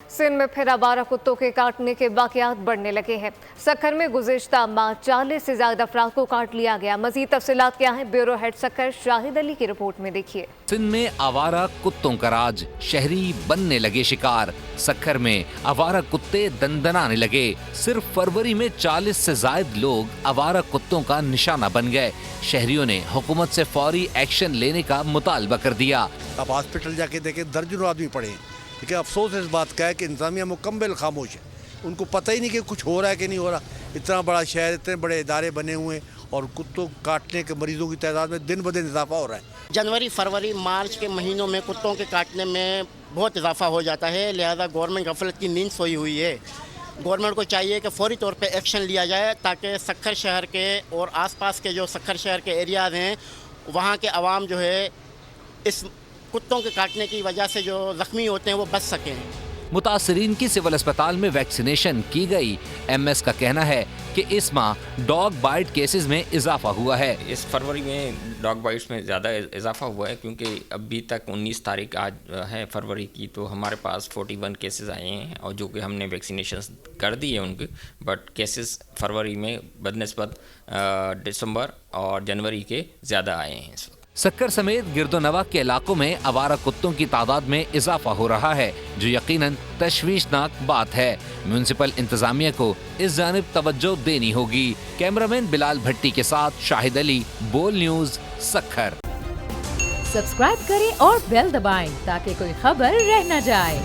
सिंध में फिर आवारा कुत्तों के काटने के वाकयात बढ़ने लगे हैं। सक्खर में गुज़िश्ता माह 40 से ज्यादा अफराद को काट लिया गया। मजीद तफसीलात क्या हैं, ब्यूरो हेड सक्खर शाहिद अली की रिपोर्ट में देखिए। सिंध में आवारा कुत्तों का राज, शहरी बनने लगे शिकार। सक्खर में आवारा कुत्ते दंदनाने लगे। सिर्फ फरवरी में 40 से ज्यादा लोग आवारा कुत्तों का निशाना बन गए। शहरियों ने हुकूमत से फौरी एक्शन लेने का मुतालबा कर दिया। अब हॉस्पिटल जाके देखे दर्जनों आदमी पड़े हैं, लेकिन अफसोस इस बात का है कि इंतजामिया मुकम्मल खामोश है। उनको पता ही नहीं कि कुछ हो रहा है कि नहीं हो रहा। इतना बड़ा शहर, इतने बड़े इदारे बने हुए हैं और कुत्तों काटने के मरीजों की तादाद में दिन ब दिन इजाफा हो रहा है। जनवरी, फरवरी, मार्च के महीनों में कुत्तों के काटने में बहुत इजाफा हो जाता है। लिहाजा गवर्नमेंट गफलत की नींद सोई हुई है। गवर्नमेंट को चाहिए कि फौरी तौर पे एक्शन लिया जाए ताकि सक्खर शहर के और आसपास के जो सक्खर शहर के एरियाज़ हैं वहाँ के अवाम जो है इस कुत्तों के काटने की वजह से जो ज़ख्मी होते हैं वो बच सकें। मुतासरीन की सिविल अस्पताल में वैक्सीनेशन की गई। MS का कहना है कि इस माह डॉग बाइट केसेस में इजाफा हुआ है। इस फरवरी में डॉग बाइट्स में ज़्यादा इजाफा हुआ है क्योंकि अभी तक 19 तारीख आज है फरवरी की, तो हमारे पास 41 केसेस आए हैं और जो कि हमने वैक्सीनेशन कर दी है उनके। बट केसेस फरवरी में बदनिस्बत दिसंबर और जनवरी के ज़्यादा आए हैं। सक्खर समेत गिरदोनवा के इलाकों में आवारा कुत्तों की तादाद में इजाफा हो रहा है, जो यकीनन तशवीशनाक बात है। म्यूनिसिपल इंतजामिया को इस जानिब तवज्जो देनी होगी। कैमरामैन बिलाल भट्टी के साथ शाहिद अली, बोल न्यूज, सक्खर। सब्सक्राइब करें और बेल दबाएं ताकि कोई खबर रह न जाए।